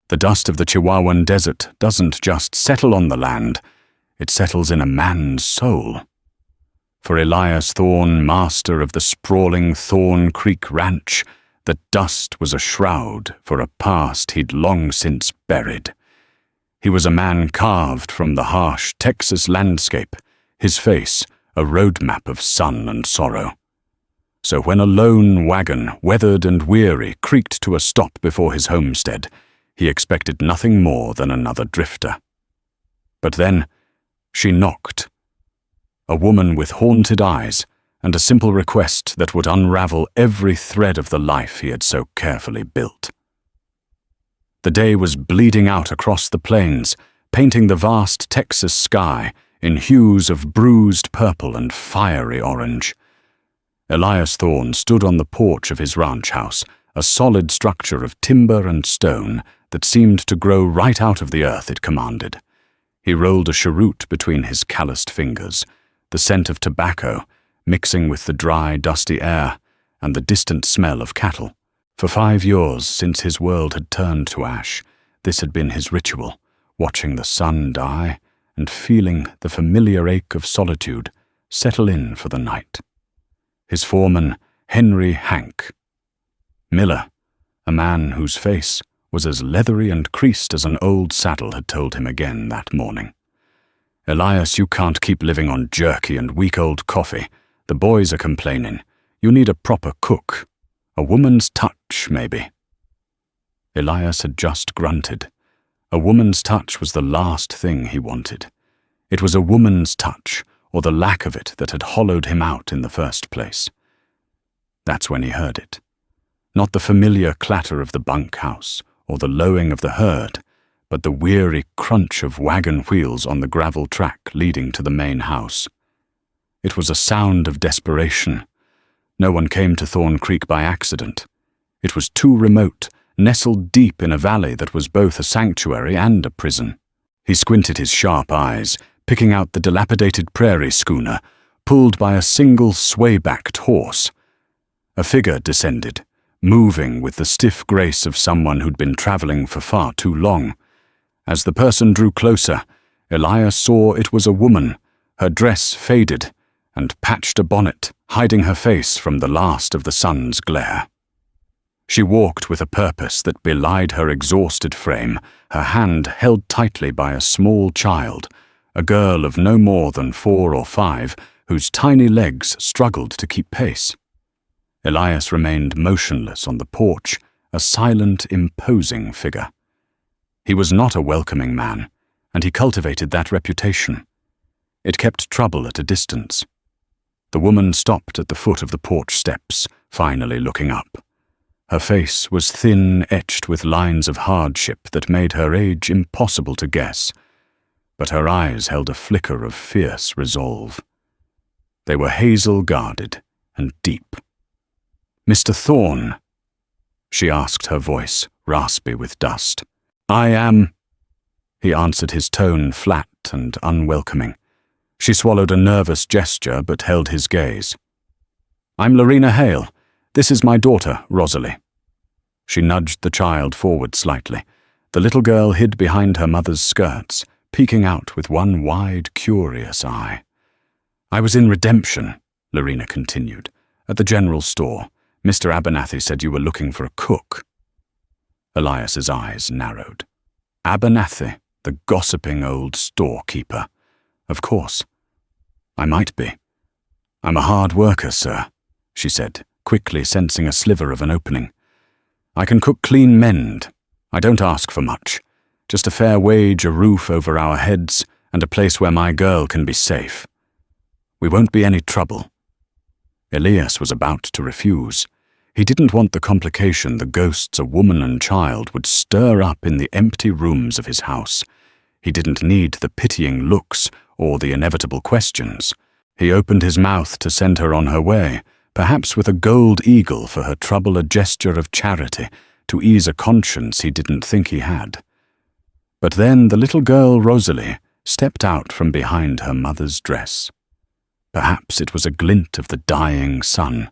The dust of the Chihuahuan desert doesn't just settle on the land, it settles in a man's soul. For Elias Thorn, master of the sprawling Thorn Creek Ranch, the dust was a shroud for a past he'd long since buried. He was a man carved from the harsh Texas landscape, his face a roadmap of sun and sorrow. So when a lone wagon, weathered and weary, creaked to a stop before his homestead, he expected nothing more than another drifter. But then she knocked. A woman with haunted eyes and a simple request that would unravel every thread of the life he had so carefully built. The day was bleeding out across the plains, painting the vast Texas sky in hues of bruised purple and fiery orange. Elias Thorn stood on the porch of his ranch house, a solid structure of timber and stone that seemed to grow right out of the earth it commanded. He rolled a cheroot between his calloused fingers, the scent of tobacco mixing with the dry, dusty air and the distant smell of cattle. For 5 years since his world had turned to ash, this had been his ritual, watching the sun die and feeling the familiar ache of solitude settle in for the night. His foreman, Henry Hank. Miller, a man whose face was as leathery and creased as an old saddle, had told him again that morning. "Elias, you can't keep living on jerky and week-old coffee. The boys are complaining. You need a proper cook. A woman's touch, maybe." Elias had just grunted. A woman's touch was the last thing he wanted. It was a woman's touch, or the lack of it, that had hollowed him out in the first place. That's when he heard it. Not the familiar clatter of the bunkhouse or the lowing of the herd, but the weary crunch of wagon wheels on the gravel track leading to the main house. It was a sound of desperation. No one came to Thorn Creek by accident. It was too remote, nestled deep in a valley that was both a sanctuary and a prison. He squinted his sharp eyes, picking out the dilapidated prairie schooner, pulled by a single sway-backed horse. A figure descended, moving with the stiff grace of someone who'd been traveling for far too long. As the person drew closer, Elias saw it was a woman, her dress faded, and patched a bonnet, hiding her face from the last of the sun's glare. She walked with a purpose that belied her exhausted frame, her hand held tightly by a small child, a girl of no more than 4 or 5, whose tiny legs struggled to keep pace. Elias remained motionless on the porch, a silent, imposing figure. He was not a welcoming man, and he cultivated that reputation. It kept trouble at a distance. The woman stopped at the foot of the porch steps, finally looking up. Her face was thin, etched with lines of hardship that made her age impossible to guess, but her eyes held a flicker of fierce resolve. They were hazel-guarded and deep. "Mr. Thorn?" she asked, her voice raspy with dust. "I am," he answered, his tone flat and unwelcoming. She swallowed a nervous gesture but held his gaze. "I'm Lorena Hale. This is my daughter, Rosalie." She nudged the child forward slightly. The little girl hid behind her mother's skirts, peeking out with one wide, curious eye. "I was in Redemption," Lorena continued, "at the general store. Mr. Abernathy said you were looking for a cook." Elias's eyes narrowed. Abernathy, the gossiping old storekeeper. Of course. "I might be. I'm a hard worker, sir," she said, quickly sensing a sliver of an opening. "I can cook clean mend. I don't ask for much. Just a fair wage, a roof over our heads, and a place where my girl can be safe. We won't be any trouble." Elias was about to refuse. He didn't want the complication the ghosts of woman and child would stir up in the empty rooms of his house. He didn't need the pitying looks or the inevitable questions. He opened his mouth to send her on her way, perhaps with a gold eagle for her trouble, a gesture of charity, to ease a conscience he didn't think he had. But then the little girl Rosalie stepped out from behind her mother's dress. Perhaps it was a glint of the dying sun,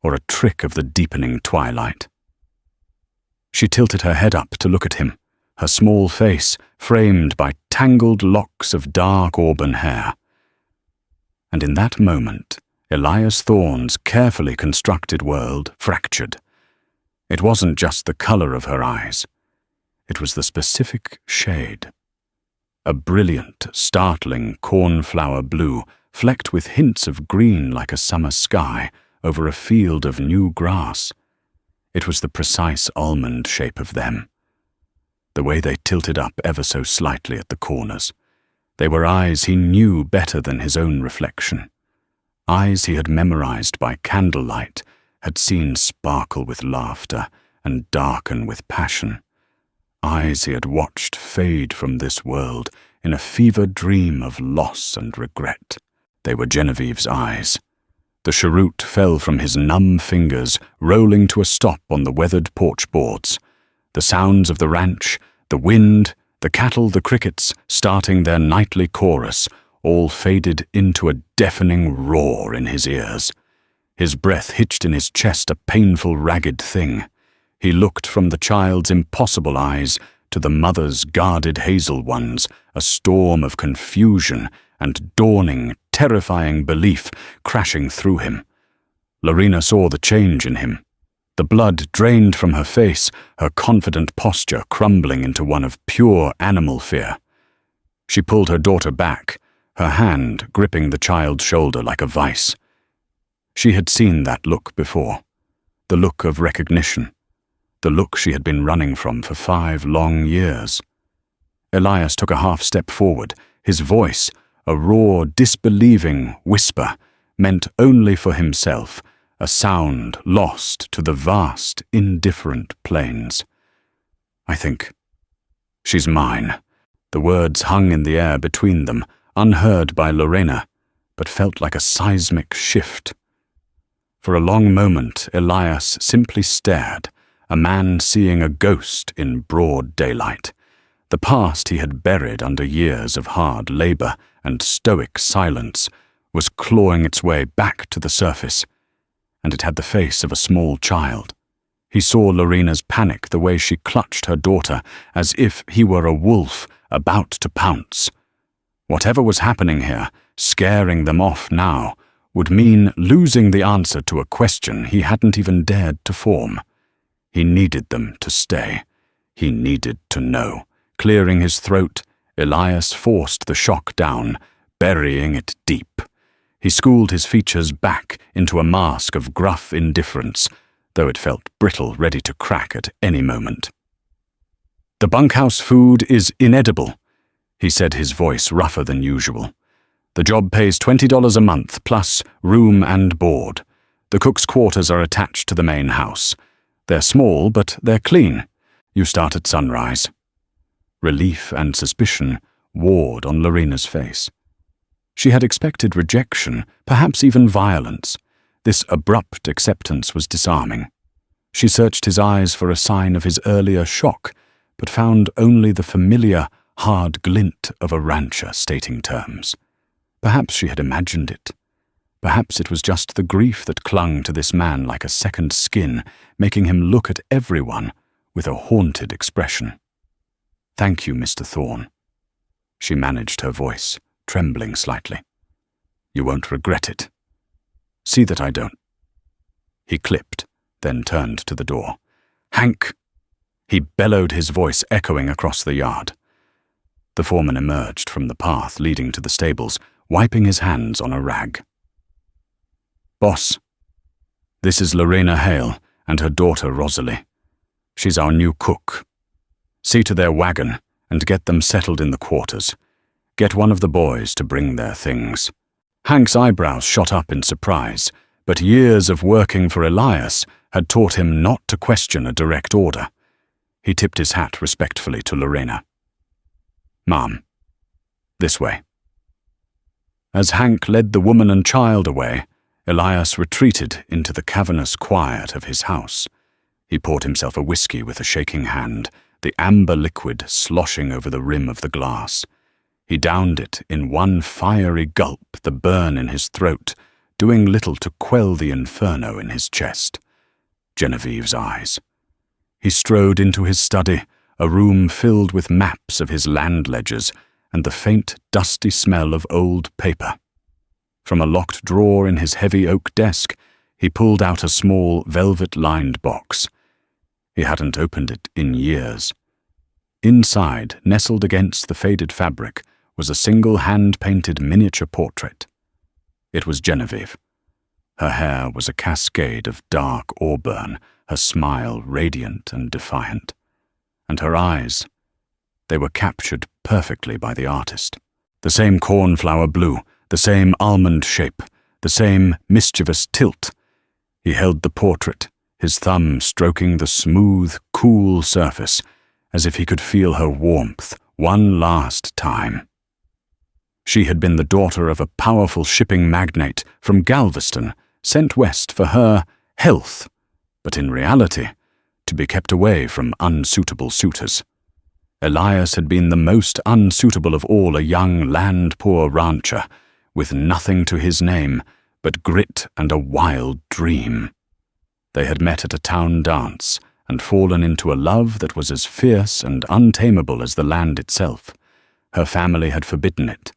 or a trick of the deepening twilight. She tilted her head up to look at him, her small face framed by tangled locks of dark auburn hair. And in that moment, Elias Thorn's carefully constructed world fractured. It wasn't just the color of her eyes. It was the specific shade. A brilliant, startling cornflower blue, flecked with hints of green like a summer sky over a field of new grass. It was the precise almond shape of them. The way they tilted up ever so slightly at the corners. They were eyes he knew better than his own reflection. Eyes he had memorized by candlelight, had seen sparkle with laughter and darken with passion. Eyes he had watched fade from this world in a fever dream of loss and regret. They were Genevieve's eyes. The cheroot fell from his numb fingers, rolling to a stop on the weathered porch boards. The sounds of the ranch, the wind, the cattle, the crickets, starting their nightly chorus, all faded into a deafening roar in his ears. His breath hitched in his chest, a painful, ragged thing. He looked from the child's impossible eyes to the mother's guarded hazel ones, a storm of confusion and dawning, terrifying belief crashing through him. Lorena saw the change in him. The blood drained from her face, her confident posture crumbling into one of pure animal fear. She pulled her daughter back, her hand gripping the child's shoulder like a vice. She had seen that look before, the look of recognition, the look she had been running from for 5 long years. Elias took a half step forward, his voice, a raw, disbelieving whisper, meant only for himself, a sound lost to the vast, indifferent plains. I think, she's mine. The words hung in the air between them, unheard by Lorena, but felt like a seismic shift. For a long moment, Elias simply stared, a man seeing a ghost in broad daylight. The past he had buried under years of hard labor and stoic silence was clawing its way back to the surface, and it had the face of a small child. He saw Lorena's panic, the way she clutched her daughter, as if he were a wolf about to pounce. Whatever was happening here, scaring them off now, would mean losing the answer to a question he hadn't even dared to form. He needed them to stay. He needed to know. Clearing his throat, Elias forced the shock down, burying it deep. He schooled his features back into a mask of gruff indifference, though it felt brittle, ready to crack at any moment. "The bunkhouse food is inedible," he said, his voice rougher than usual. "The job pays $20 a month, plus room and board. The cook's quarters are attached to the main house. They're small, but they're clean. You start at sunrise." Relief and suspicion warred on Lorena's face. She had expected rejection, perhaps even violence. This abrupt acceptance was disarming. She searched his eyes for a sign of his earlier shock, but found only the familiar, hard glint of a rancher stating terms. Perhaps she had imagined it. Perhaps it was just the grief that clung to this man like a second skin, making him look at everyone with a haunted expression. "Thank you, Mr. Thorn." She managed her voice, trembling slightly. "You won't regret it. See that I don't." He clipped, then turned to the door. "Hank!" He bellowed, his voice echoing across the yard. The foreman emerged from the path leading to the stables, wiping his hands on a rag. "Boss, this is Lorena Hale and her daughter Rosalie. She's our new cook. See to their wagon and get them settled in the quarters. Get one of the boys to bring their things." Hank's eyebrows shot up in surprise, but years of working for Elias had taught him not to question a direct order. He tipped his hat respectfully to Lorena. "Ma'am, this way." As Hank led the woman and child away, Elias retreated into the cavernous quiet of his house. He poured himself a whiskey with a shaking hand, the amber liquid sloshing over the rim of the glass. He downed it in one fiery gulp, the burn in his throat, doing little to quell the inferno in his chest. Genevieve's eyes. He strode into his study, a room filled with maps of his land ledgers and the faint, dusty smell of old paper. From a locked drawer in his heavy oak desk, he pulled out a small, velvet-lined box. He hadn't opened it in years. Inside, nestled against the faded fabric, was a single hand-painted miniature portrait. It was Genevieve. Her hair was a cascade of dark auburn, her smile radiant and defiant. And her eyes, they were captured perfectly by the artist. The same cornflower blue, the same almond shape, the same mischievous tilt. He held the portrait, his thumb stroking the smooth, cool surface, as if he could feel her warmth one last time. She had been the daughter of a powerful shipping magnate from Galveston, sent west for her health, but in reality, to be kept away from unsuitable suitors. Elias had been the most unsuitable of all a young land-poor rancher, with nothing to his name but grit and a wild dream. They had met at a town dance and fallen into a love that was as fierce and untamable as the land itself. Her family had forbidden it.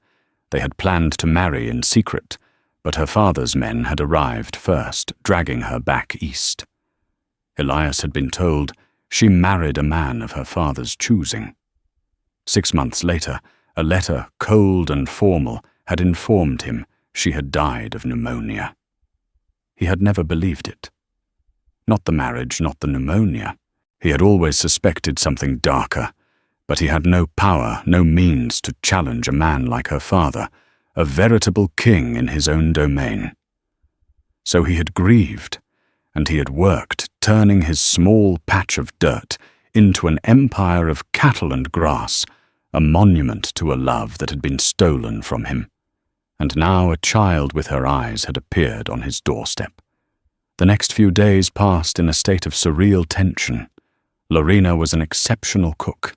They had planned to marry in secret, but her father's men had arrived first, dragging her back east. Elias had been told she married a man of her father's choosing. 6 months later, a letter, cold and formal, had informed him she had died of pneumonia. He had never believed it. Not the marriage, not the pneumonia. He had always suspected something darker, but he had no power, no means to challenge a man like her father, a veritable king in his own domain. So he had grieved, and he had worked, turning his small patch of dirt into an empire of cattle and grass, a monument to a love that had been stolen from him. And now a child with her eyes had appeared on his doorstep. The next few days passed in a state of surreal tension. Lorena was an exceptional cook.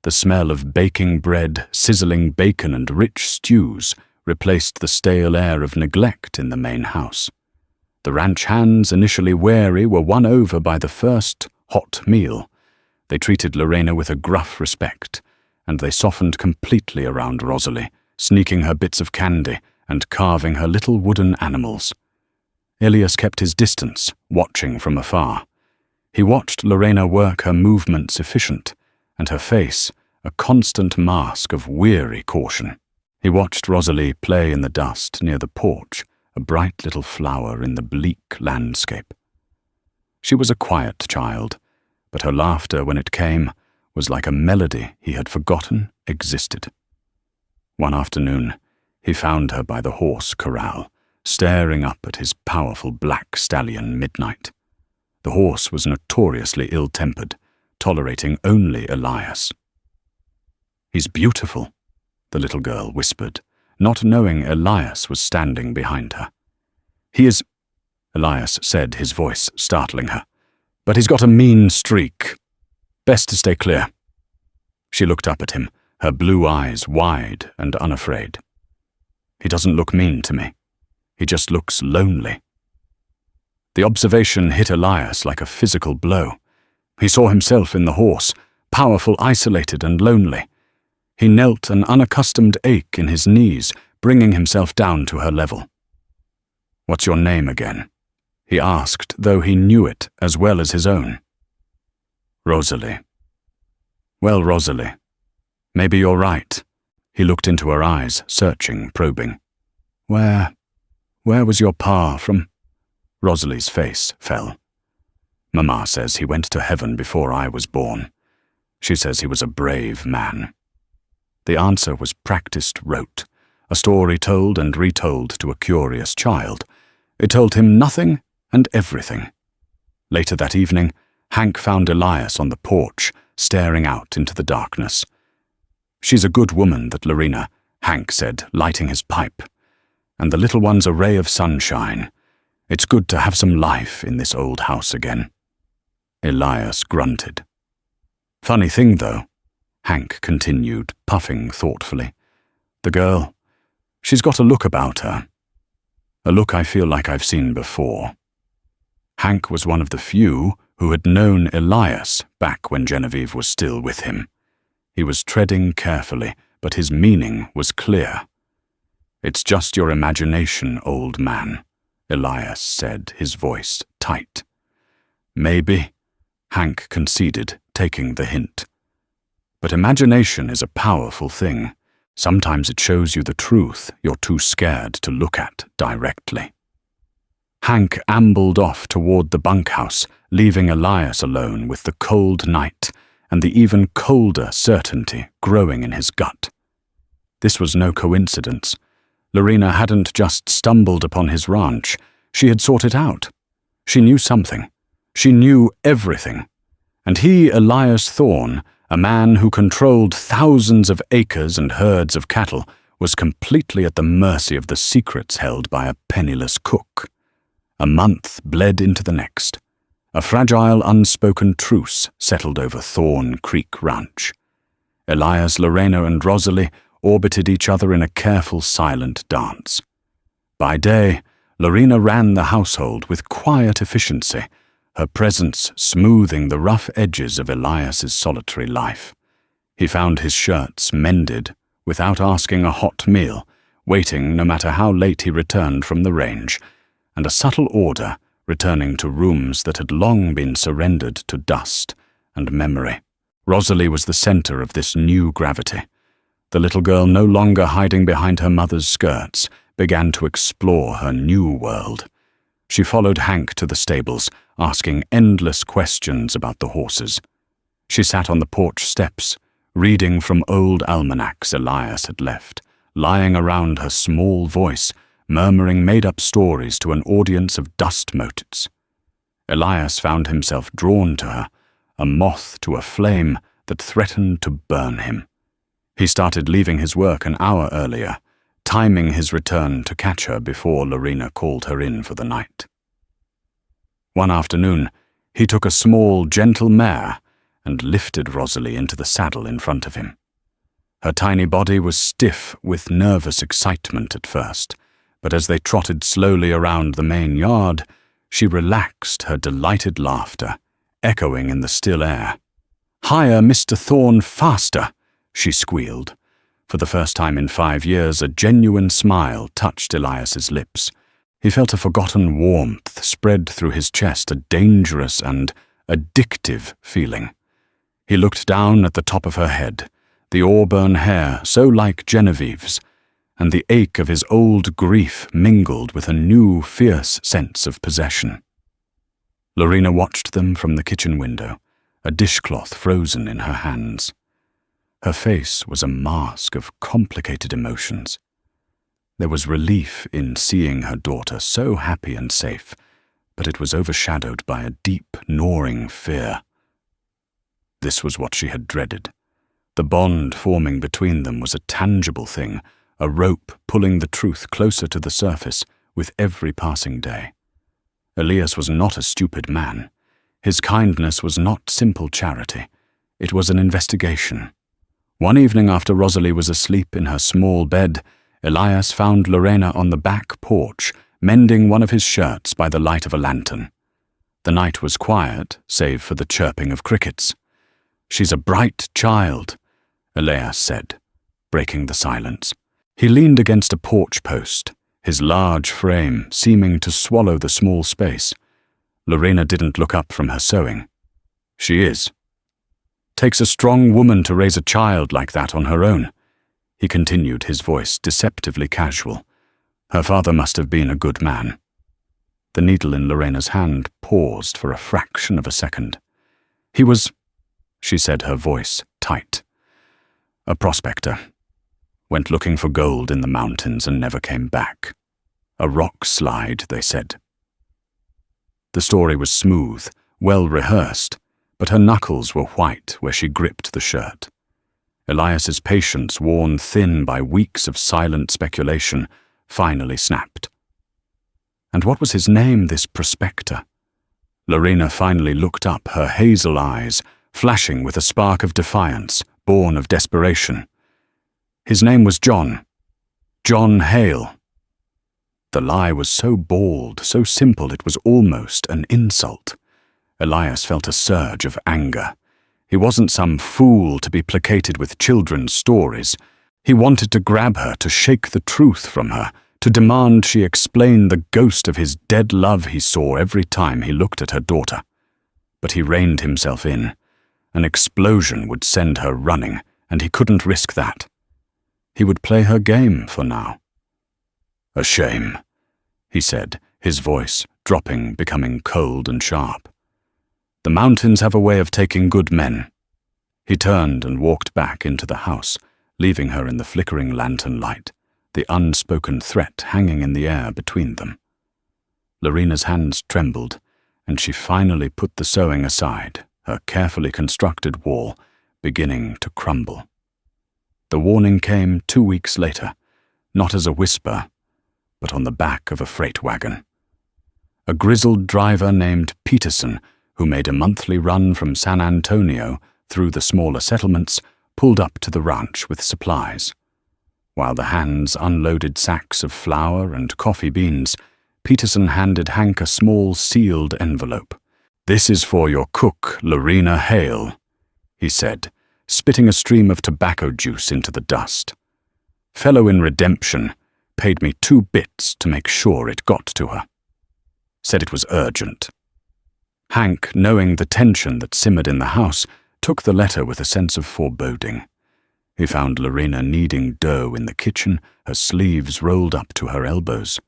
The smell of baking bread, sizzling bacon, and rich stews replaced the stale air of neglect in the main house. The ranch hands, initially wary, were won over by the first hot meal. They treated Lorena with a gruff respect, and they softened completely around Rosalie, sneaking her bits of candy and carving her little wooden animals. Elias kept his distance, watching from afar. He watched Lorena work her movements efficient, and her face a constant mask of weary caution. He watched Rosalie play in the dust near the porch, a bright little flower in the bleak landscape. She was a quiet child, but her laughter, when it came, was like a melody he had forgotten existed. One afternoon, he found her by the horse corral, staring up at his powerful black stallion Midnight. The horse was notoriously ill-tempered, tolerating only Elias. "He's beautiful," the little girl whispered, not knowing Elias was standing behind her. "He is," Elias said, his voice startling her, "but he's got a mean streak. Best to stay clear." She looked up at him, her blue eyes wide and unafraid. "He doesn't look mean to me. He just looks lonely." The observation hit Elias like a physical blow. He saw himself in the horse, powerful, isolated, and lonely. He knelt, an unaccustomed ache in his knees, bringing himself down to her level. "What's your name again?" he asked, though he knew it as well as his own. "Rosalie." "Well, Rosalie, maybe you're right." He looked into her eyes, searching, probing. Where was your pa from?" Rosalie's face fell. "Mama says he went to heaven before I was born. She says he was a brave man." The answer was practiced rote, a story told and retold to a curious child. It told him nothing and everything. Later that evening, Hank found Elias on the porch, staring out into the darkness. "She's a good woman, that Lorena," Hank said, lighting his pipe. "And the little one's a ray of sunshine. It's good to have some life in this old house again." Elias grunted. "Funny thing, though," Hank continued, puffing thoughtfully. "The girl, she's got a look about her. A look I feel like I've seen before." Hank was one of the few who had known Elias back when Genevieve was still with him. He was treading carefully, but his meaning was clear. "It's just your imagination, old man," Elias said, his voice tight. "Maybe," Hank conceded, taking the hint. "But imagination is a powerful thing. Sometimes it shows you the truth you're too scared to look at directly." Hank ambled off toward the bunkhouse, leaving Elias alone with the cold night and the even colder certainty growing in his gut. This was no coincidence. Lorena hadn't just stumbled upon his ranch. She had sought it out. She knew something. She knew everything. And he, Elias Thorn, a man who controlled thousands of acres and herds of cattle, was completely at the mercy of the secrets held by a penniless cook. A month bled into the next. A fragile, unspoken truce settled over Thorn Creek Ranch. Elias, Lorena, and Rosalie orbited each other in a careful, silent dance. By day, Lorena ran the household with quiet efficiency, her presence smoothing the rough edges of Elias's solitary life. He found his shirts mended without asking a hot meal, waiting no matter how late he returned from the range, and a subtle order returning to rooms that had long been surrendered to dust and memory. Rosalie was the center of this new gravity. The little girl, no longer hiding behind her mother's skirts, began to explore her new world. She followed Hank to the stables, asking endless questions about the horses. She sat on the porch steps, reading from old almanacs Elias had left, lying around her small voice, murmuring made-up stories to an audience of dust motes. Elias found himself drawn to her, a moth to a flame that threatened to burn him. He started leaving his work an hour earlier, timing his return to catch her before Lorena called her in for the night. One afternoon, he took a small, gentle mare and lifted Rosalie into the saddle in front of him. Her tiny body was stiff with nervous excitement at first, but as they trotted slowly around the main yard, she relaxed, her delighted laughter echoing in the still air. "Higher, Mr. Thorn, faster!" she squealed. For the first time in 5 years, a genuine smile touched Elias's lips. He felt a forgotten warmth spread through his chest, a dangerous and addictive feeling. He looked down at the top of her head, the auburn hair so like Genevieve's, and the ache of his old grief mingled with a new, fierce sense of possession. Lorena watched them from the kitchen window, a dishcloth frozen in her hands. Her face was a mask of complicated emotions. There was relief in seeing her daughter so happy and safe, but it was overshadowed by a deep, gnawing fear. This was what she had dreaded. The bond forming between them was a tangible thing, a rope pulling the truth closer to the surface with every passing day. Elias was not a stupid man. His kindness was not simple charity. It was an investigation. One evening after Rosalie was asleep in her small bed, Elias found Lorena on the back porch, mending one of his shirts by the light of a lantern. The night was quiet, save for the chirping of crickets. "She's a bright child," Elias said, breaking the silence. He leaned against a porch post, his large frame seeming to swallow the small space. Lorena didn't look up from her sewing. "She is. Takes a strong woman to raise a child like that on her own," he continued, his voice deceptively casual. "Her father must have been a good man." The needle in Lorena's hand paused for a fraction of a second. "He was," she said, her voice tight, "a prospector. Went looking for gold in the mountains and never came back. A rock slide, they said." The story was smooth, well rehearsed, but her knuckles were white where she gripped the shirt. Elias's patience, worn thin by weeks of silent speculation, finally snapped. And what was his name, this prospector? Lorena finally looked up, her hazel eyes flashing with a spark of defiance, born of desperation. "His name was John. John Hale." The lie was so bald, so simple, it was almost an insult. Elias felt a surge of anger. He wasn't some fool to be placated with children's stories. He wanted to grab her, to shake the truth from her, to demand she explain the ghost of his dead love he saw every time he looked at her daughter. But he reined himself in. An explosion would send her running, and he couldn't risk that. He would play her game for now. "A shame," he said, his voice dropping, becoming cold and sharp. "The mountains have a way of taking good men." He turned and walked back into the house, leaving her in the flickering lantern light, the unspoken threat hanging in the air between them. Lorena's hands trembled, and she finally put the sewing aside, her carefully constructed wall beginning to crumble. The warning came 2 weeks later, not as a whisper, but on the back of a freight wagon. A grizzled driver named Peterson, who made a monthly run from San Antonio through the smaller settlements, pulled up to the ranch with supplies. While the hands unloaded sacks of flour and coffee beans, Peterson handed Hank a small sealed envelope. "This is for your cook, Lorena Hale," he said, spitting a stream of tobacco juice into the dust. "Fellow in redemption paid me 2 bits to make sure it got to her. Said it was urgent." Hank, knowing the tension that simmered in the house, took the letter with a sense of foreboding. He found Lorena kneading dough in the kitchen, her sleeves rolled up to her elbows.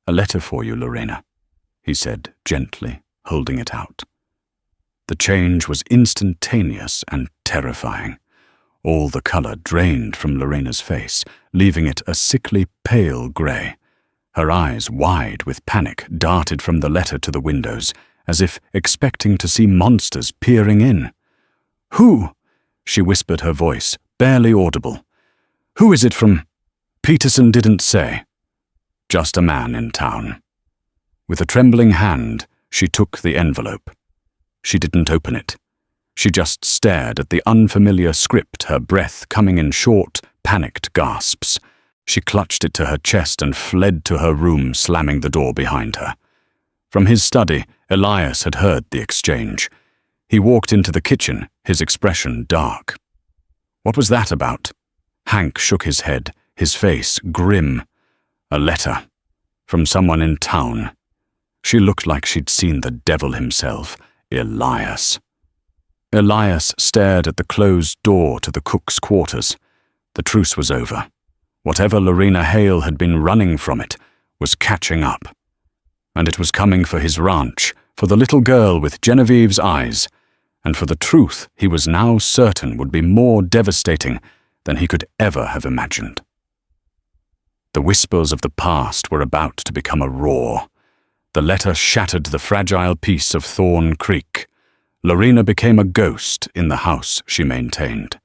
"A letter for you, Lorena," he said gently, holding it out. The change was instantaneous and terrifying. All the color drained from Lorena's face, leaving it a sickly pale gray. Her eyes, wide with panic, darted from the letter to the windows, as if expecting to see monsters peering in. "Who?" she whispered, her voice barely audible. "Who is it from?" Peterson didn't say. "Just a man in town." With a trembling hand, she took the envelope. She didn't open it. She just stared at the unfamiliar script, her breath coming in short, panicked gasps. She clutched it to her chest and fled to her room, slamming the door behind her. From his study, Elias had heard the exchange. He walked into the kitchen, his expression dark. "What was that about?" Hank shook his head, his face grim. "A letter. From someone in town." She looked like she'd seen the devil himself, Elias. Elias stared at the closed door to the cook's quarters. The truce was over. Whatever Lorena Hale had been running from it was catching up. And it was coming for his ranch, for the little girl with Genevieve's eyes, and for the truth he was now certain would be more devastating than he could ever have imagined. The whispers of the past were about to become a roar. The letter shattered the fragile peace of Thorn Creek. Lorena became a ghost in the house she maintained.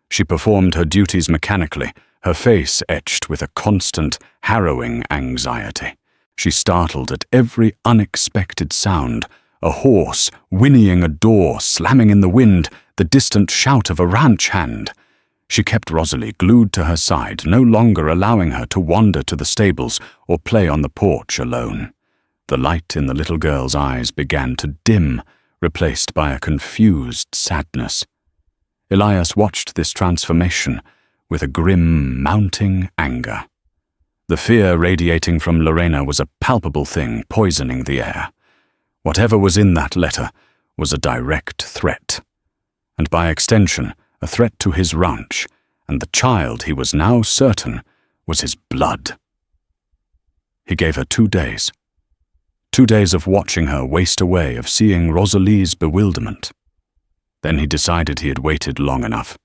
She performed her duties mechanically, her face etched with a constant, harrowing anxiety. She startled at every unexpected sound, a horse whinnying, a door slamming in the wind, the distant shout of a ranch hand. She kept Rosalie glued to her side, no longer allowing her to wander to the stables or play on the porch alone. The light in the little girl's eyes began to dim, replaced by a confused sadness. Elias watched this transformation with a grim, mounting anger. The fear radiating from Lorena was a palpable thing, poisoning the air. Whatever was in that letter was a direct threat, and by extension, a threat to his ranch, and the child he was now certain was his blood. He gave her 2 days. 2 days of watching her waste away, of seeing Rosalie's bewilderment. Then he decided he had waited long enough.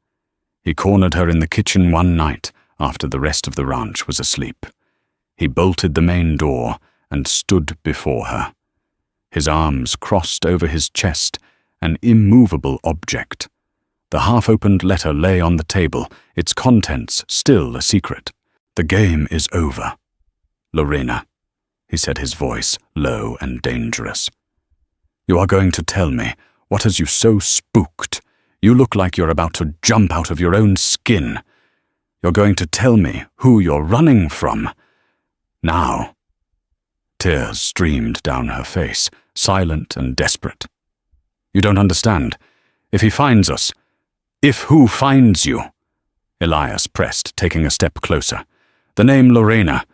He cornered her in the kitchen one night after the rest of the ranch was asleep. He bolted the main door and stood before her. His arms crossed over his chest, an immovable object. The half-opened letter lay on the table, its contents still a secret. "The game is over. Lorena," he said, his voice low and dangerous. "You are going to tell me what has you so spooked. You look like you're about to jump out of your own skin. You're going to tell me who you're running from. Now." Tears streamed down her face, silent and desperate. You don't understand. If he finds us, if who finds you? Elias pressed, taking a step closer. The name Lorena.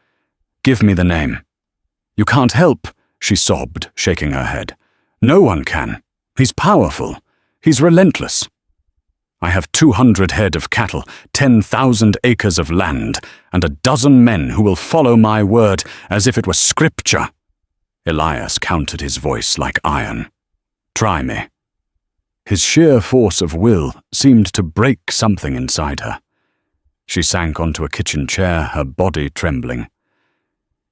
Give me the name. You can't help, she sobbed, shaking her head. No one can. He's powerful. He's relentless. I have 200 head of cattle, 10,000 acres of land, and a dozen men who will follow my word as if it were scripture. Elias countered, his voice like iron. Try me. His sheer force of will seemed to break something inside her. She sank onto a kitchen chair, her body trembling.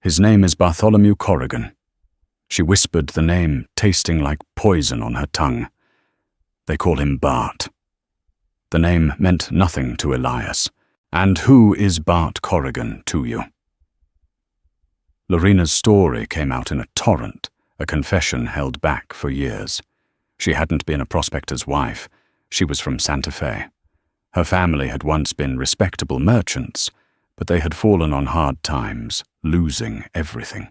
His name is Bartholomew Corrian. She whispered the name, tasting like poison on her tongue. They call him Bart. The name meant nothing to Elias. And who is Bart Corrian to you? Lorena's story came out in a torrent, a confession held back for years. She hadn't been a prospector's wife. She was from Santa Fe. Her family had once been respectable merchants, but they had fallen on hard times, losing everything.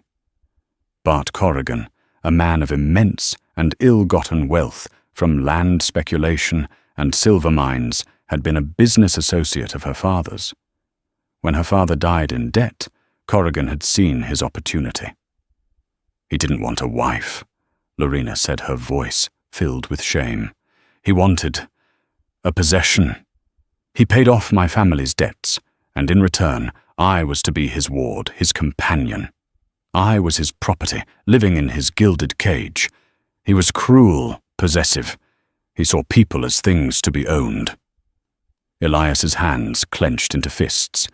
Bart Corrian, a man of immense and ill-gotten wealth from land speculation and silver mines, had been a business associate of her father's. When her father died in debt, Corrian had seen his opportunity. He didn't want a wife, Lorena said, her voice filled with shame. He wanted a possession. He paid off my family's debts, and in return, I was to be his ward, his companion. I was his property, living in his gilded cage. He was cruel, possessive. He saw people as things to be owned. Elias's hands clenched into fists.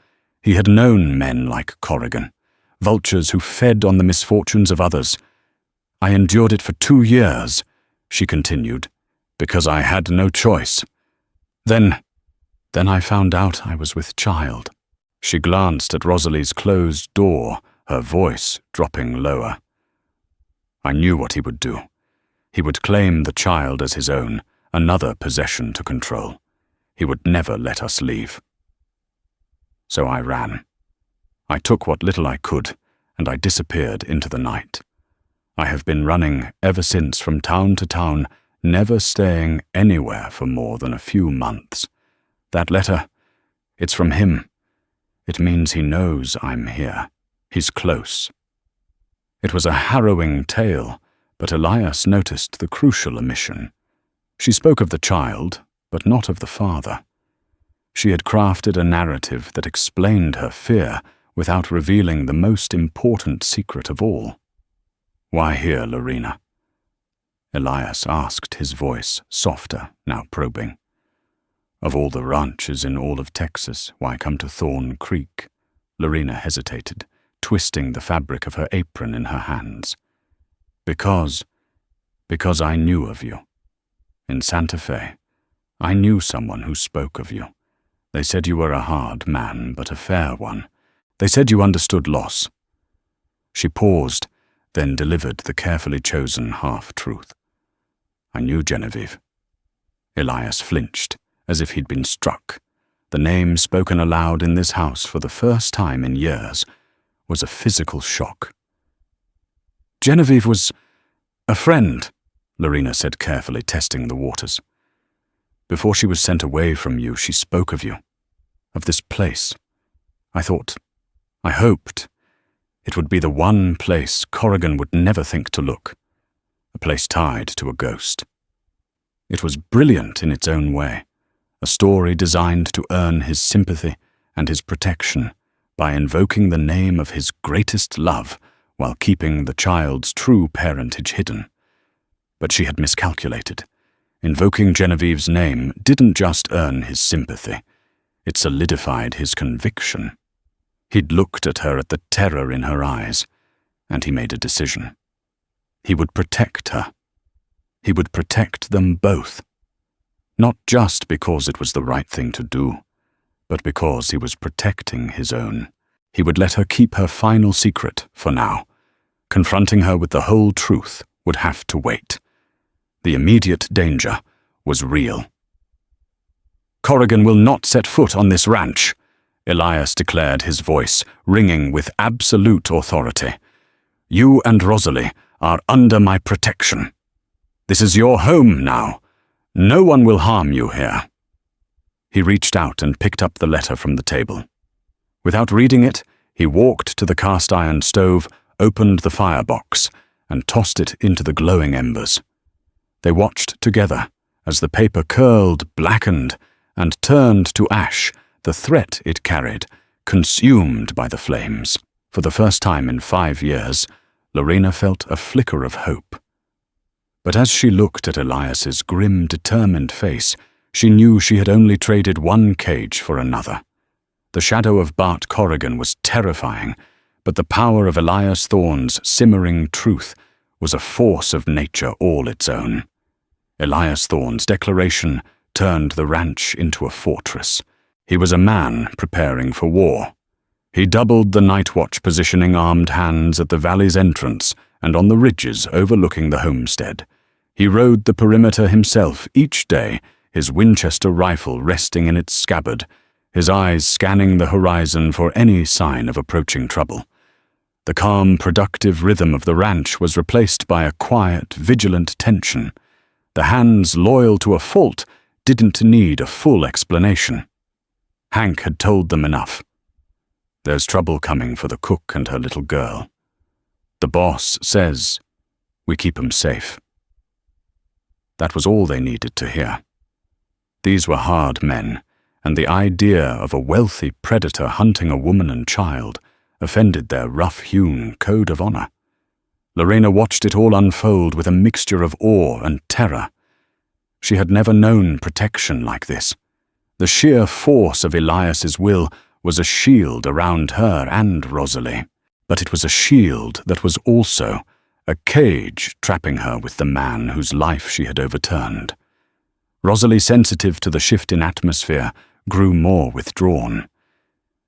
He had known men like Corrian, vultures who fed on the misfortunes of others. I endured it for 2 years, she continued, because I had no choice. Then I found out I was with child. She glanced at Rosalie's closed door, her voice dropping lower. I knew what he would do. He would claim the child as his own, another possession to control. He would never let us leave. So I ran. I took what little I could, and I disappeared into the night. I have been running ever since from town to town, never staying anywhere for more than a few months. That letter, it's from him. It means he knows I'm here. He's close. It was a harrowing tale, but Elias noticed the crucial omission. She spoke of the child, but not of the father. She had crafted a narrative that explained her fear without revealing the most important secret of all. Why here, Lorena? Elias asked, his voice softer, now probing. Of all the ranches in all of Texas, why come to Thorn Creek? Lorena hesitated, twisting the fabric of her apron in her hands. Because I knew of you. In Santa Fe, I knew someone who spoke of you. They said you were a hard man, but a fair one. They said you understood loss. She paused, then delivered the carefully chosen half-truth. I knew Genevieve. Elias flinched, as if he'd been struck. The name spoken aloud in this house for the first time in years was a physical shock. Genevieve was a friend, Lorena said carefully, testing the waters. Before she was sent away from you, she spoke of you, of this place. I hoped, it would be the one place Corrian would never think to look, a place tied to a ghost. It was brilliant in its own way, a story designed to earn his sympathy and his protection by invoking the name of his greatest love while keeping the child's true parentage hidden. But she had miscalculated. Invoking Genevieve's name didn't just earn his sympathy, it solidified his conviction. He'd looked at her at the terror in her eyes, and he made a decision. He would protect her. He would protect them both. Not just because it was the right thing to do, but because he was protecting his own. He would let her keep her final secret for now. Confronting her with the whole truth would have to wait. The immediate danger was real. Corrian will not set foot on this ranch, Elias declared, his voice ringing with absolute authority. You and Rosalie are under my protection. This is your home now. No one will harm you here." He reached out and picked up the letter from the table. Without reading it, he walked to the cast-iron stove, opened the firebox, and tossed it into the glowing embers. They watched together as the paper curled, blackened, and turned to ash, the threat it carried, consumed by the flames. For the first time in 5 years, Lorena felt a flicker of hope. But as she looked at Elias's grim, determined face, she knew she had only traded one cage for another. The shadow of Bart Corrigan was terrifying, but the power of Elias Thorn's simmering truth was a force of nature all its own. Elias Thorn's declaration turned the ranch into a fortress. He was a man preparing for war. He doubled the night watch, positioning armed hands at the valley's entrance and on the ridges overlooking the homestead. He rode the perimeter himself each day, his Winchester rifle resting in its scabbard, his eyes scanning the horizon for any sign of approaching trouble. The calm, productive rhythm of the ranch was replaced by a quiet, vigilant tension. The hands loyal to a fault didn't need a full explanation. Hank had told them enough. There's trouble coming for the cook and her little girl. The boss says we keep 'em safe. That was all they needed to hear. These were hard men, and the idea of a wealthy predator hunting a woman and child offended their rough-hewn code of honor. Lorena watched it all unfold with a mixture of awe and terror. She had never known protection like this. The sheer force of Elias's will was a shield around her and Rosalie, but it was a shield that was also a cage trapping her with the man whose life she had overturned. Rosalie, sensitive to the shift in atmosphere, grew more withdrawn.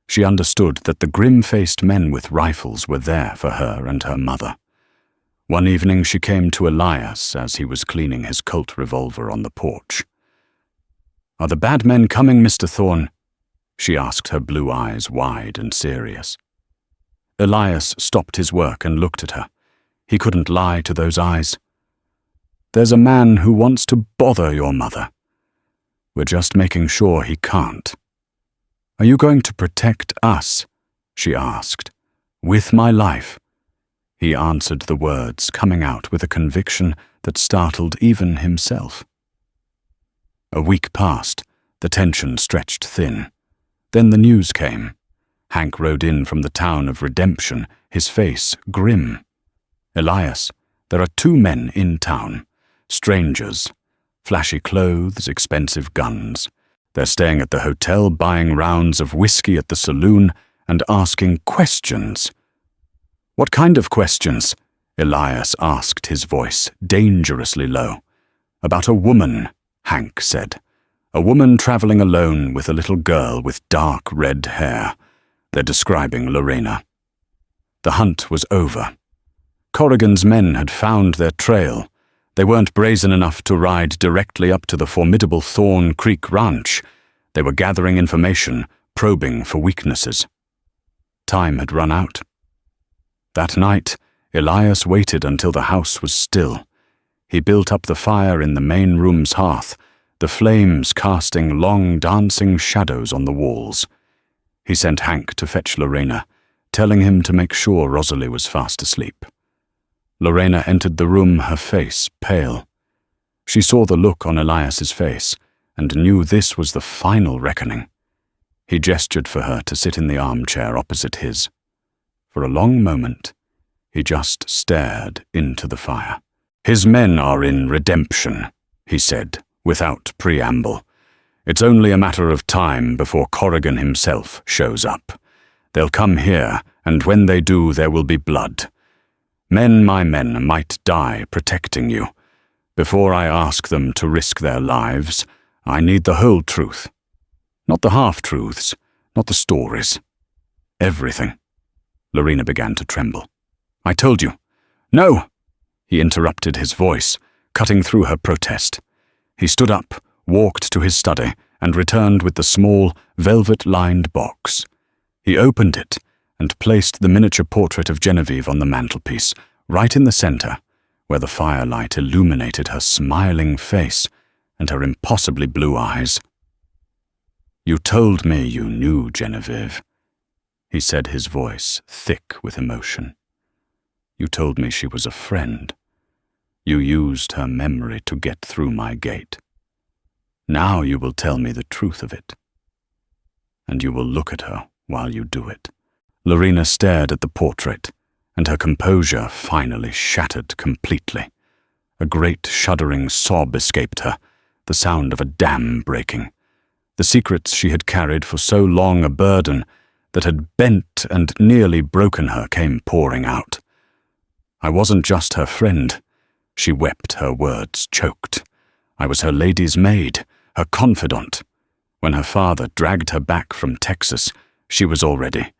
She understood that the grim-faced men with rifles were there for her and her mother. One evening she came to Elias as he was cleaning his Colt revolver on the porch. "Are the bad men coming, Mr. Thorn?" she asked, her blue eyes wide and serious. Elias stopped his work and looked at her. He couldn't lie to those eyes. "There's a man who wants to bother your mother. We're just making sure he can't." "Are you going to protect us?" she asked. "With my life?" He answered the words, coming out with a conviction that startled even himself. A week passed, the tension stretched thin. Then the news came. Hank rode in from the town of Redemption, his face grim. "Elias, there are 2 men in town. Strangers. Flashy clothes, expensive guns. They're staying at the hotel, buying rounds of whiskey at the saloon, and asking questions." "What kind of questions?" Elias asked, his voice dangerously low. "About a woman," Hank said. "A woman traveling alone with a little girl with dark red hair. They're describing Lorena." The hunt was over. Corrigan's men had found their trail. They weren't brazen enough to ride directly up to the formidable Thorn Creek Ranch. They were gathering information, probing for weaknesses. Time had run out. That night, Elias waited until the house was still. He built up the fire in the main room's hearth, the flames casting long dancing shadows on the walls. He sent Hank to fetch Lorena, telling him to make sure Rosalie was fast asleep. Lorena entered the room, her face pale. She saw the look on Elias's face and knew this was the final reckoning. He gestured for her to sit in the armchair opposite his. For a long moment, he just stared into the fire. "His men are in Redemption," he said, without preamble. "It's only a matter of time before Corrigan himself shows up. They'll come here, and when they do, there will be blood. My men might die protecting you. Before I ask them to risk their lives, I need the whole truth. Not the half-truths, not the stories. Everything." Lorena began to tremble. "I told you." "No!" He interrupted, his voice cutting through her protest. He stood up, walked to his study, and returned with the small, velvet-lined box. He opened it and placed the miniature portrait of Genevieve on the mantelpiece, right in the center, where the firelight illuminated her smiling face and her impossibly blue eyes. "You told me you knew Genevieve," he said, his voice thick with emotion. "You told me she was a friend. You used her memory to get through my gate. Now you will tell me the truth of it. And you will look at her while you do it." Lorena stared at the portrait, and her composure finally shattered completely. A great shuddering sob escaped her, the sound of a dam breaking. The secrets she had carried for so long a burden that had bent and nearly broken her came pouring out. "I wasn't just her friend," she wept, her words choked. "I was her lady's maid, her confidant. When her father dragged her back from Texas, she was already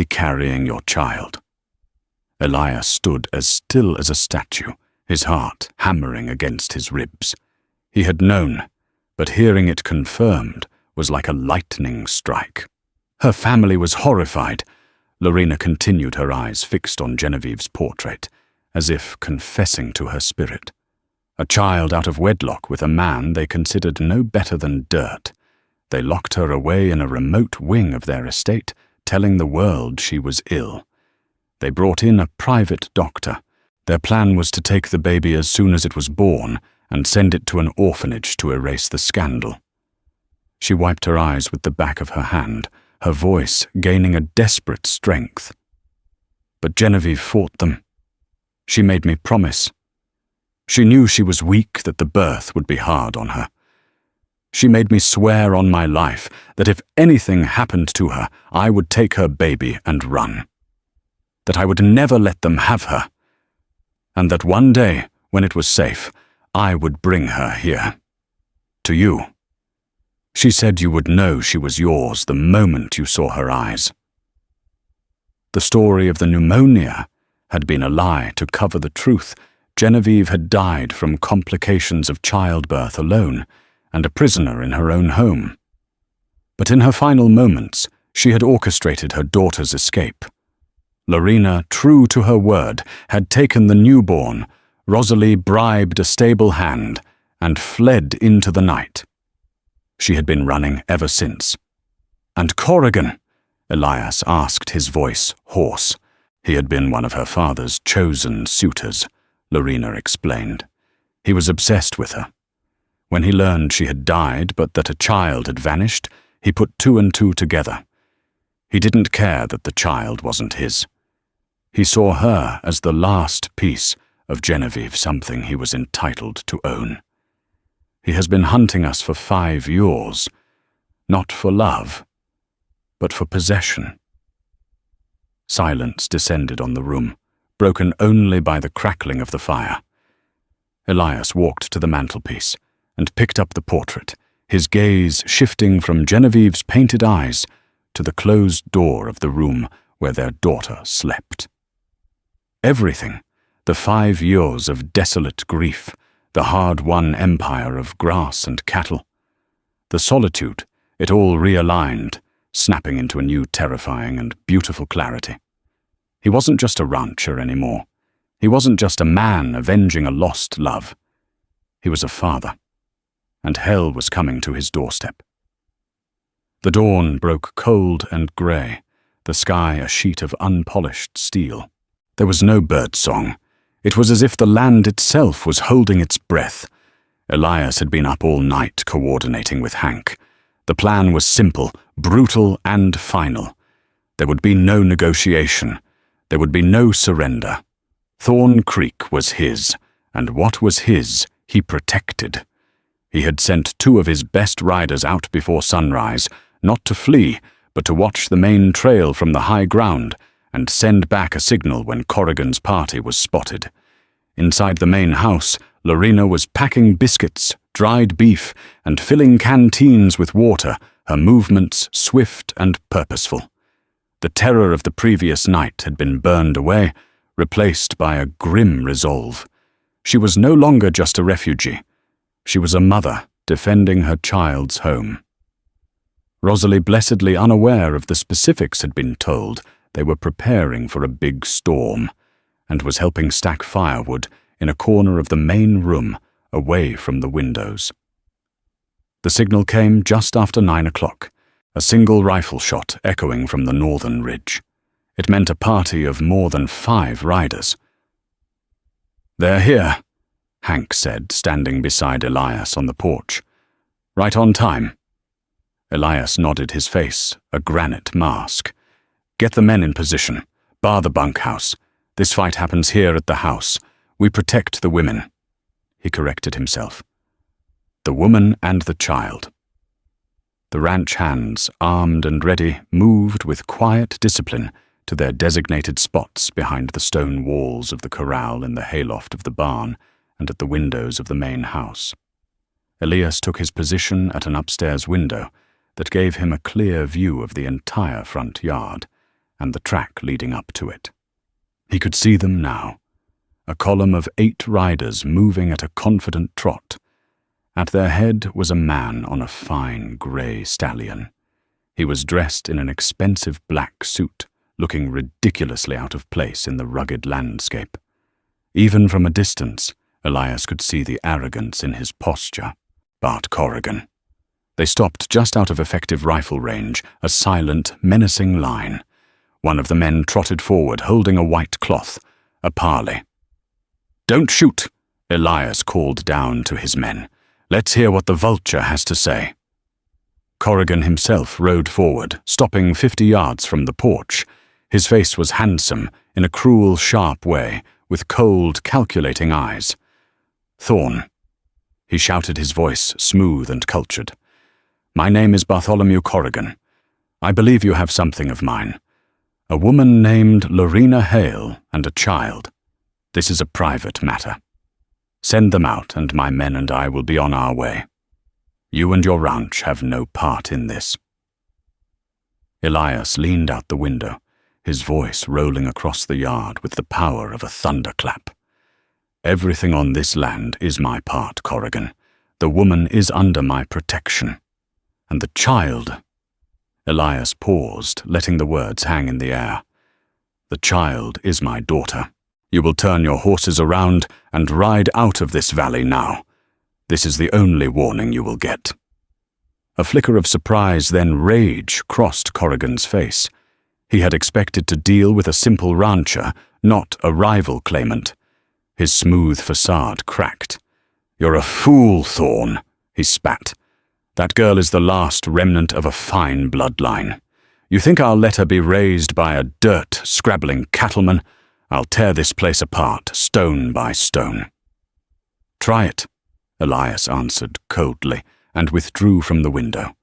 carrying your child." Elias stood as still as a statue, his heart hammering against his ribs. He had known, but hearing it confirmed was like a lightning strike. Her family was horrified. Lorena continued, her eyes fixed on Genevieve's portrait, as if confessing to her spirit. A child out of wedlock with a man they considered no better than dirt. They locked her away in a remote wing of their estate, telling the world she was ill. They brought in a private doctor. Their plan was to take the baby as soon as it was born and send it to an orphanage to erase the scandal. She wiped her eyes with the back of her hand, her voice gaining a desperate strength. But Genevieve fought them. She made me promise. She knew she was weak, that the birth would be hard on her. She made me swear on my life that if anything happened to her, I would take her baby and run. That I would never let them have her. And that one day, when it was safe, I would bring her here. To you. She said you would know she was yours the moment you saw her eyes. The story of the pneumonia had been a lie to cover the truth. Genevieve had died from complications of childbirth alone, and a prisoner in her own home. But in her final moments, she had orchestrated her daughter's escape. Lorena, true to her word, had taken the newborn. Rosalie bribed a stable hand and fled into the night. She had been running ever since. "And Corrigan?" Elias asked, his voice hoarse. He had been one of her father's chosen suitors, Lorena explained. He was obsessed with her. When he learned she had died but that a child had vanished, he put two and two together. He didn't care that the child wasn't his. He saw her as the last piece of Genevieve, something he was entitled to own. He has been hunting us for 5 years, not for love, but for possession. Silence descended on the room, broken only by the crackling of the fire. Elias walked to the mantelpiece and picked up the portrait, his gaze shifting from Genevieve's painted eyes to the closed door of the room where their daughter slept. Everything, the 5 years of desolate grief, the hard-won empire of grass and cattle, the solitude, it all realigned, snapping into a new terrifying and beautiful clarity. He wasn't just a rancher anymore. He wasn't just a man avenging a lost love. He was a father, and hell was coming to his doorstep. The dawn broke cold and grey, the sky a sheet of unpolished steel. There was no bird song. It was as if the land itself was holding its breath. Elias had been up all night coordinating with Hank. The plan was simple, brutal, and final. There would be no negotiation. There would be no surrender. Thorn Creek was his, and what was his, he protected. He had sent 2 of his best riders out before sunrise, not to flee, but to watch the main trail from the high ground and send back a signal when Corrigan's party was spotted. Inside the main house, Lorena was packing biscuits, dried beef, and filling canteens with water, her movements swift and purposeful. The terror of the previous night had been burned away, replaced by a grim resolve. She was no longer just a refugee. She was a mother defending her child's home. Rosalie, blessedly unaware of the specifics, had been told they were preparing for a big storm, and was helping stack firewood in a corner of the main room away from the windows. The signal came just after 9 o'clock, a single rifle shot echoing from the northern ridge. It meant a party of more than 5 riders. "They're here," Hank said, standing beside Elias on the porch. "Right on time." Elias nodded, his face a granite mask. "Get the men in position. Bar the bunkhouse. This fight happens here at the house. We protect the women." He corrected himself. The woman and the child. The ranch hands, armed and ready, moved with quiet discipline to their designated spots behind the stone walls of the corral in the hayloft of the barn and at the windows of the main house. Elias took his position at an upstairs window that gave him a clear view of the entire front yard and the track leading up to it. He could see them now, a column of 8 riders moving at a confident trot. At their head was a man on a fine grey stallion. He was dressed in an expensive black suit, looking ridiculously out of place in the rugged landscape. Even from a distance, Elias could see the arrogance in his posture. Bart Corrigan. They stopped just out of effective rifle range, a silent, menacing line. One of the men trotted forward, holding a white cloth, a parley. "Don't shoot," Elias called down to his men. "Let's hear what the vulture has to say." Corrigan himself rode forward, stopping 50 yards from the porch. His face was handsome, in a cruel, sharp way, with cold, calculating eyes. "Thorn," he shouted, his voice smooth and cultured. "My name is Bartholomew Corrian. I believe you have something of mine. A woman named Lorena Hale and a child. This is a private matter. Send them out, and my men and I will be on our way. You and your ranch have no part in this." Elias leaned out the window, his voice rolling across the yard with the power of a thunderclap. "Everything on this land is my part, Corrigan. The woman is under my protection. And the child—" Elias paused, letting the words hang in the air. "The child is my daughter. You will turn your horses around and ride out of this valley now. This is the only warning you will get." A flicker of surprise, then rage, crossed Corrigan's face. He had expected to deal with a simple rancher, not a rival claimant. His smooth facade cracked. "You're a fool, Thorn," he spat. "That girl is the last remnant of a fine bloodline. You think I'll let her be raised by a dirt-scrabbling cattleman? I'll tear this place apart, stone by stone." "Try it," Elias answered coldly, and withdrew from the window.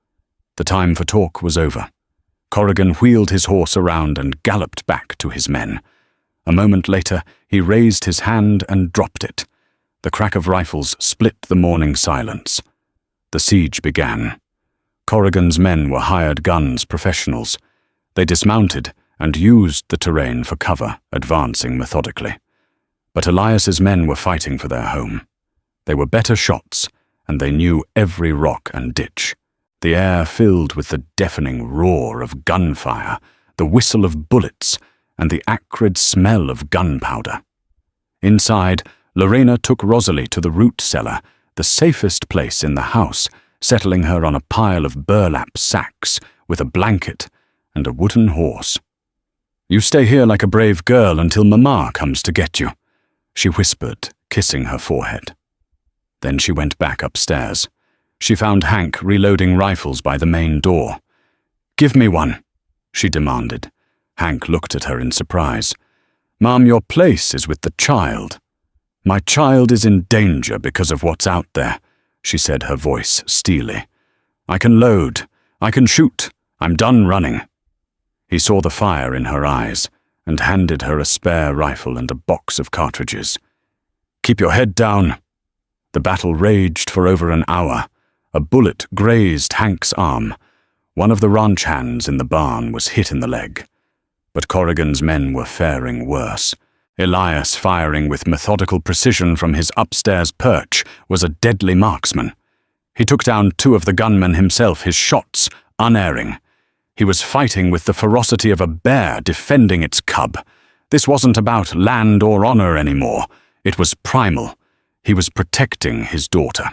The time for talk was over. Corrigan wheeled his horse around and galloped back to his men. A moment later, he raised his hand and dropped it. The crack of rifles split the morning silence. The siege began. Corrigan's men were hired guns professionals. They dismounted and used the terrain for cover, advancing methodically. But Elias's men were fighting for their home. They were better shots, and they knew every rock and ditch. The air filled with the deafening roar of gunfire, the whistle of bullets, and the acrid smell of gunpowder. Inside, Lorena took Rosalie to the root cellar, the safest place in the house, settling her on a pile of burlap sacks with a blanket and a wooden horse. "You stay here like a brave girl until Mama comes to get you," she whispered, kissing her forehead. Then she went back upstairs. She found Hank reloading rifles by the main door. "Give me one," she demanded. Hank looked at her in surprise. "Mom, your place is with the child." "My child is in danger because of what's out there," she said, her voice steely. "I can load. I can shoot. I'm done running." He saw the fire in her eyes and handed her a spare rifle and a box of cartridges. "Keep your head down." The battle raged for over an hour. A bullet grazed Hank's arm. One of the ranch hands in the barn was hit in the leg. But Corrigan's men were faring worse. Elias, firing with methodical precision from his upstairs perch, was a deadly marksman. He took down 2 of the gunmen himself, his shots unerring. He was fighting with the ferocity of a bear defending its cub. This wasn't about land or honor anymore. It was primal. He was protecting his daughter.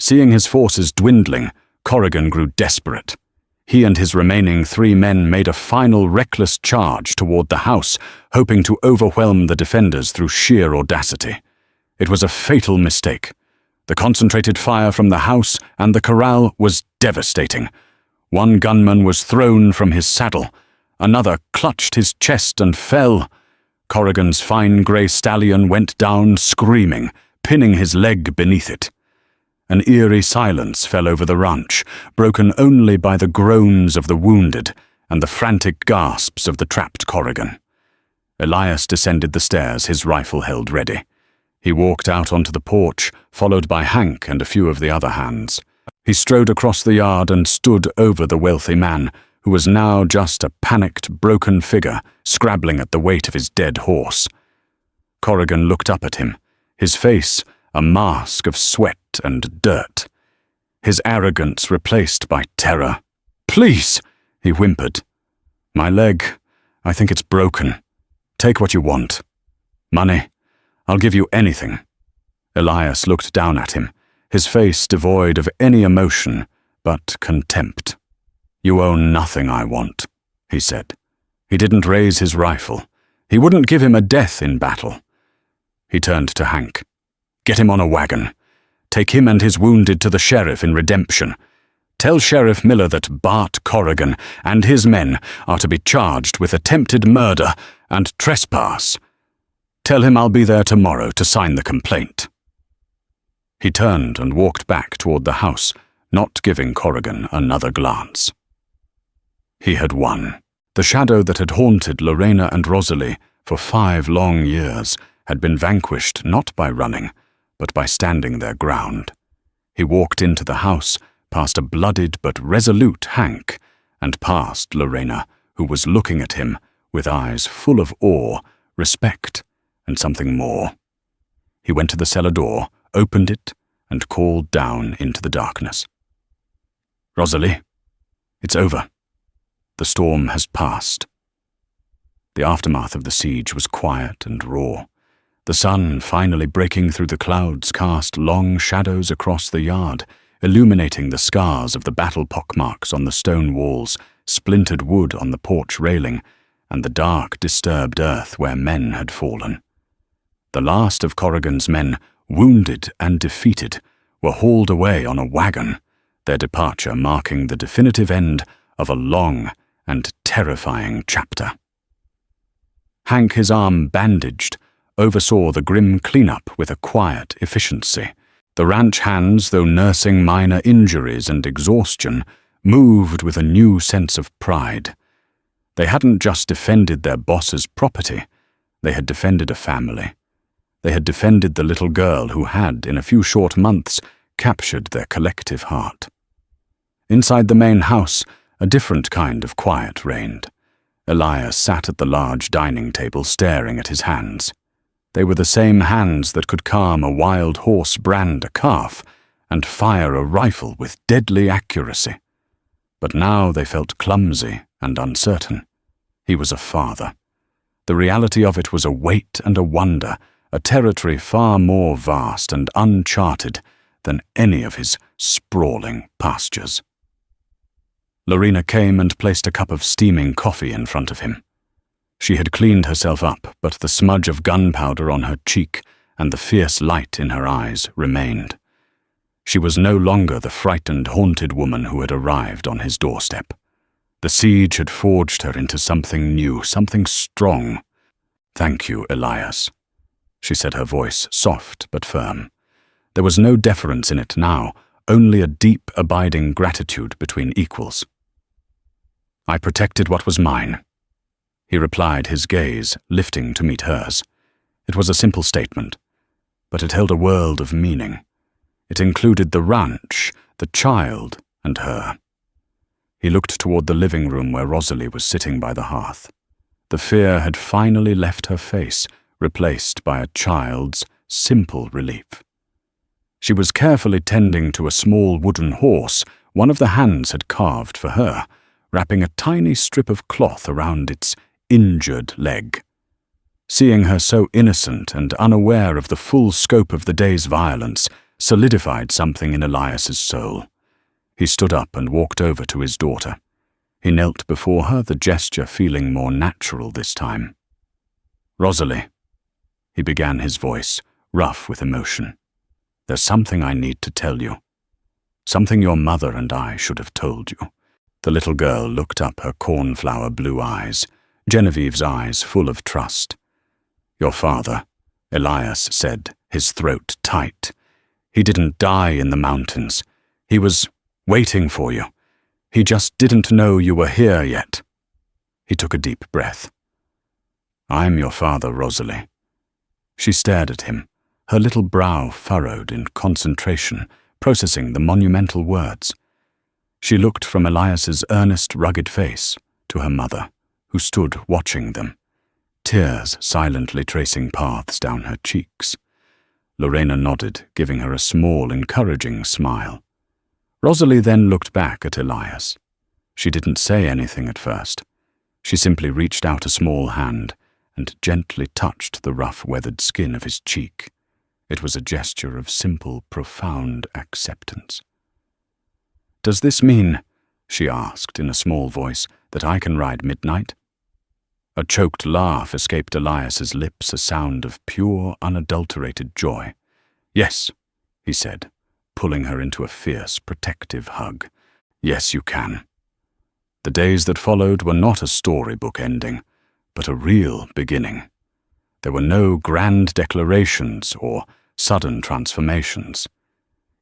Seeing his forces dwindling, Corrigan grew desperate. He and his remaining 3 men made a final reckless charge toward the house, hoping to overwhelm the defenders through sheer audacity. It was a fatal mistake. The concentrated fire from the house and the corral was devastating. One gunman was thrown from his saddle. Another clutched his chest and fell. Corrigan's fine grey stallion went down screaming, pinning his leg beneath it. An eerie silence fell over the ranch, broken only by the groans of the wounded and the frantic gasps of the trapped Corrigan. Elias descended the stairs, his rifle held ready. He walked out onto the porch, followed by Hank and a few of the other hands. He strode across the yard and stood over the wealthy man, who was now just a panicked, broken figure, scrabbling at the weight of his dead horse. Corrigan looked up at him, his face a mask of sweat and dirt, his arrogance replaced by terror. "Please," he whimpered. "My leg, I think it's broken. Take what you want. Money, I'll give you anything." Elias looked down at him, his face devoid of any emotion but contempt. "You own nothing I want," he said. He didn't raise his rifle. He wouldn't give him a death in battle. He turned to Hank. "Get him on a wagon. Take him and his wounded to the sheriff in redemption. Tell Sheriff Miller that Bart Corrigan and his men are to be charged with attempted murder and trespass. Tell him I'll be there tomorrow to sign the complaint." He turned and walked back toward the house, not giving Corrigan another glance. He had won. The shadow that had haunted Lorena and Rosalie for 5 long years had been vanquished not by running, but by standing their ground. He walked into the house, past a bloodied but resolute Hank, and past Lorena, who was looking at him with eyes full of awe, respect, and something more. He went to the cellar door, opened it, and called down into the darkness. "Rosalie, it's over. The storm has passed." The aftermath of the siege was quiet and raw. The sun, finally breaking through the clouds, cast long shadows across the yard, illuminating the scars of the battle pockmarks on the stone walls, splintered wood on the porch railing, and the dark, disturbed earth where men had fallen. The last of Corrigan's men, wounded and defeated, were hauled away on a wagon, their departure marking the definitive end of a long and terrifying chapter. Hank, his arm bandaged, oversaw the grim cleanup with a quiet efficiency. The ranch hands, though nursing minor injuries and exhaustion, moved with a new sense of pride. They hadn't just defended their boss's property, they had defended a family. They had defended the little girl who had, in a few short months, captured their collective heart. Inside the main house, a different kind of quiet reigned. Elias sat at the large dining table staring at his hands. They were the same hands that could calm a wild horse, brand a calf, and fire a rifle with deadly accuracy. But now they felt clumsy and uncertain. He was a father. The reality of it was a weight and a wonder, a territory far more vast and uncharted than any of his sprawling pastures. Lorena came and placed a cup of steaming coffee in front of him. She had cleaned herself up, but the smudge of gunpowder on her cheek and the fierce light in her eyes remained. She was no longer the frightened, haunted woman who had arrived on his doorstep. The siege had forged her into something new, something strong. "Thank you, Elias," she said, her voice soft but firm. There was no deference in it now, only a deep, abiding gratitude between equals. "I protected what was mine," he replied, his gaze lifting to meet hers. It was a simple statement, but it held a world of meaning. It included the ranch, the child, and her. He looked toward the living room where Rosalie was sitting by the hearth. The fear had finally left her face, replaced by a child's simple relief. She was carefully tending to a small wooden horse one of the hands had carved for her, wrapping a tiny strip of cloth around its injured leg. Seeing her so innocent and unaware of the full scope of the day's violence solidified something in Elias's soul. He stood up and walked over to his daughter. He knelt before her, the gesture feeling more natural this time. "Rosalie," he began, his voice rough with emotion. "There's something I need to tell you. Something your mother and I should have told you." The little girl looked up, her cornflower blue eyes, Genevieve's eyes full of trust. "Your father," Elias said, his throat tight. "He didn't die in the mountains. He was waiting for you. He just didn't know you were here yet." He took a deep breath. "I'm your father, Rosalie." She stared at him, her little brow furrowed in concentration, processing the monumental words. She looked from Elias's earnest, rugged face to her mother, who stood watching them, tears silently tracing paths down her cheeks. Lorena nodded, giving her a small, encouraging smile. Rosalie then looked back at Elias. She didn't say anything at first. She simply reached out a small hand and gently touched the rough, weathered skin of his cheek. It was a gesture of simple, profound acceptance. "Does this mean," she asked in a small voice, "that I can ride midnight?" A choked laugh escaped Elias's lips, a sound of pure, unadulterated joy. "Yes," he said, pulling her into a fierce, protective hug. "Yes, you can." The days that followed were not a storybook ending, but a real beginning. There were no grand declarations or sudden transformations.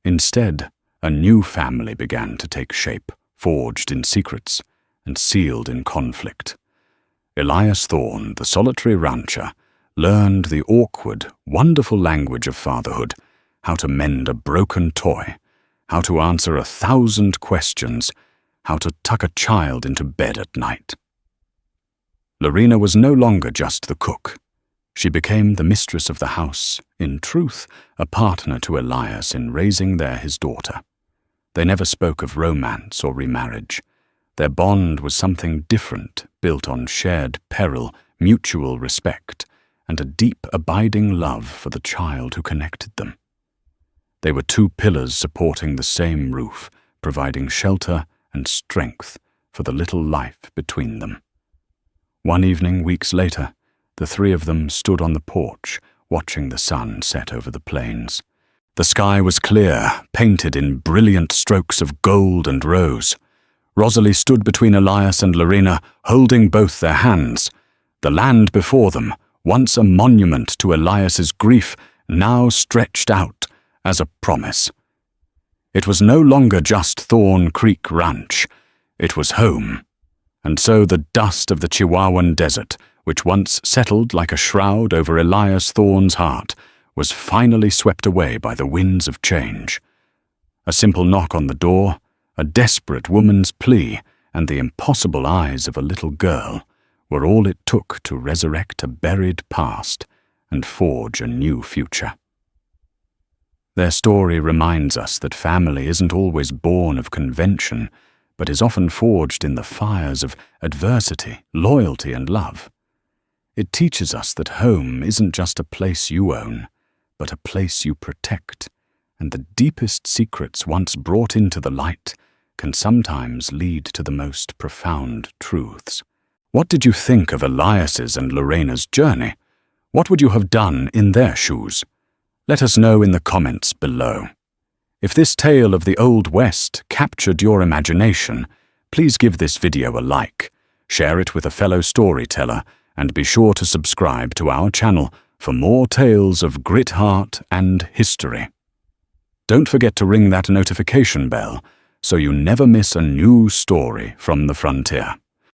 Instead, a new family began to take shape, forged in secrets and sealed in conflict. Elias Thorn, the solitary rancher, learned the awkward, wonderful language of fatherhood, how to mend a broken toy, how to answer 1,000 questions, how to tuck a child into bed at night. Lorena was no longer just the cook. She became the mistress of the house, in truth, a partner to Elias in raising his daughter. They never spoke of romance or remarriage. Their bond was something different, built on shared peril, mutual respect, and a deep, abiding love for the child who connected them. They were two pillars supporting the same roof, providing shelter and strength for the little life between them. One evening, weeks later, the three of them stood on the porch, watching the sun set over the plains. The sky was clear, painted in brilliant strokes of gold and rose. Rosalie stood between Elias and Lorena, holding both their hands. The land before them, once a monument to Elias's grief, now stretched out as a promise. It was no longer just Thorn Creek Ranch. It was home. And so the dust of the Chihuahuan desert, which once settled like a shroud over Elias Thorn's heart, was finally swept away by the winds of change. A simple knock on the door, a desperate woman's plea, and the impossible eyes of a little girl were all it took to resurrect a buried past and forge a new future. Their story reminds us that family isn't always born of convention, but is often forged in the fires of adversity, loyalty, and love. It teaches us that home isn't just a place you own, but a place you protect, and the deepest secrets once brought into the light can sometimes lead to the most profound truths. What did you think of Elias's and Lorena's journey? What would you have done in their shoes? Let us know in the comments below. If this tale of the Old West captured your imagination, please give this video a like, share it with a fellow storyteller, and be sure to subscribe to our channel for more tales of grit, heart, and history. Don't forget to ring that notification bell so you never miss a new story from the frontier.